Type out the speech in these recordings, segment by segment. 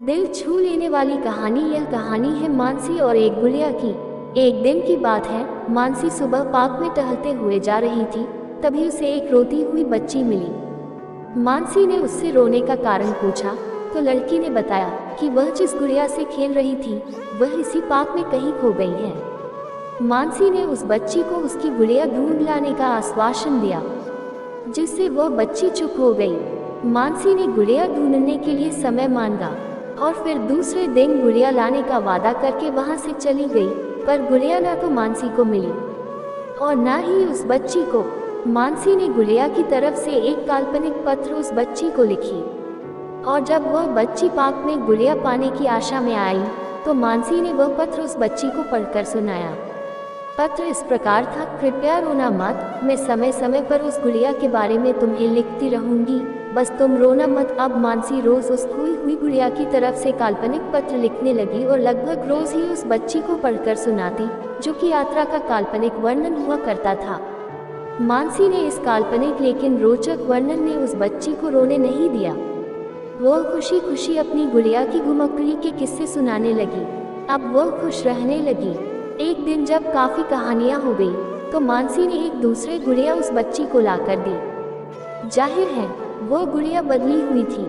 दिल छू लेने वाली कहानी। यह कहानी है मानसी और एक गुड़िया की। एक दिन की बात है, मानसी सुबह पार्क में टहलते हुए जा रही थी। तभी उसे एक रोती हुई बच्ची मिली। मानसी ने उससे रोने का कारण पूछा तो लड़की ने बताया कि वह जिस गुड़िया से खेल रही थी वह इसी पार्क में कहीं खो गई है। मानसी ने उस बच्ची को उसकी गुड़िया ढूंढ लाने का आश्वासन दिया, जिससे वह बच्ची चुप हो गई। मानसी ने गुड़िया ढूंढने के लिए समय मांगा और फिर दूसरे दिन गुड़िया लाने का वादा करके वहां से चली गई। पर गुड़िया ना तो मानसी को मिली और ना ही उस बच्ची को। मानसी ने गुड़िया की तरफ से एक काल्पनिक पत्र उस बच्ची को लिखी और जब वह बच्ची पार्क में गुड़िया पाने की आशा में आई तो मानसी ने वह पत्र उस बच्ची को पढ़कर सुनाया। पत्र इस प्रकार था, कृपया रोना मत, मैं समय समय पर उस गुड़िया के बारे में तुम्हें लिखती रहूंगी, बस तुम रोना मत। अब मानसी रोज उस खोई हुई गुड़िया की तरफ से काल्पनिक पत्र लिखने लगी और लगभग रोज ही उस बच्ची को पढ़कर सुनाती, जो कि यात्रा का काल्पनिक वर्णन हुआ करता था। मानसी ने इस काल्पनिक लेकिन रोचक वर्णन ने उस बच्ची को रोने नहीं दिया। वह खुशी खुशी अपनी गुड़िया की घुमक्कड़ी के किस्से सुनाने लगी। अब वह खुश रहने लगी। एक दिन जब काफी कहानियां हो गई तो मानसी ने एक दूसरे गुड़िया उस बच्ची को लाकर दी। जाहिर है वो गुड़िया बदली हुई थी।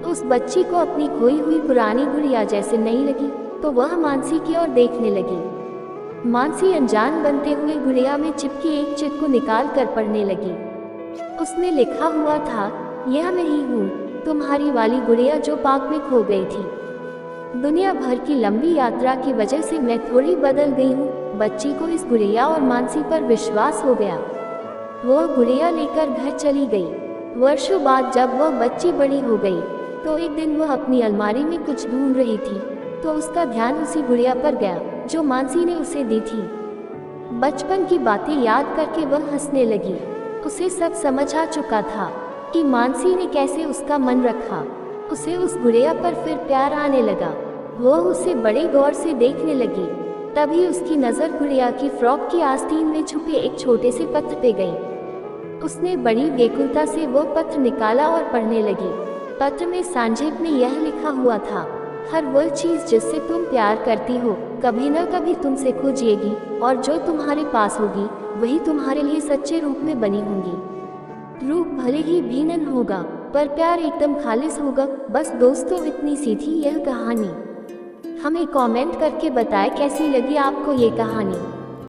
उस बच्ची को अपनी खोई हुई पुरानी गुड़िया जैसे नहीं लगी तो वह मानसी की ओर देखने लगी। मानसी अनजान बनते हुए गुड़िया में चिपकी एक चिट को निकाल कर पढ़ने लगी। उसमें लिखा हुआ था, यह नहीं हूँ तुम्हारी वाली गुड़िया जो पार्क में खो गई थी। दुनिया भर की लंबी यात्रा की वजह से मैं थोड़ी बदल गई हूँ। बच्ची को इस गुड़िया और मानसी पर विश्वास हो गया। वह गुड़िया लेकर घर चली गई। वर्षों बाद जब वह बच्ची बड़ी हो गई तो एक दिन वह अपनी अलमारी में कुछ ढूंढ रही थी तो उसका ध्यान उसी गुड़िया पर गया जो मानसी ने उसे दी थी। बचपन की बातें याद करके वह हंसने लगी। उसे सब समझ आ चुका था कि मानसी ने कैसे उसका मन रखा। उसे उस गुड़िया पर फिर प्यार आने लगा। वह उसे बड़े गौर से देखने लगी। तभी उसकी नज़र गुड़िया की फ्रॉक की आस्तीन में छुपे एक छोटे से पत्र पे गई। उसने बड़ी व्याकुलता से वो पत्र निकाला और पढ़ने लगी। पत्र में संक्षेप में यह लिखा हुआ था, हर वह चीज़ जिससे तुम प्यार करती हो कभी न कभी तुमसे खो जाएगी और जो तुम्हारे पास होगी वही तुम्हारे लिए सच्चे रूप में बनी होंगी। रूप भले ही भिन्न होगा पर प्यार एकदम खालिस होगा। बस दोस्तों, इतनी सी थी यह कहानी। हमें कमेंट करके बताएं कैसी लगी आपको ये कहानी।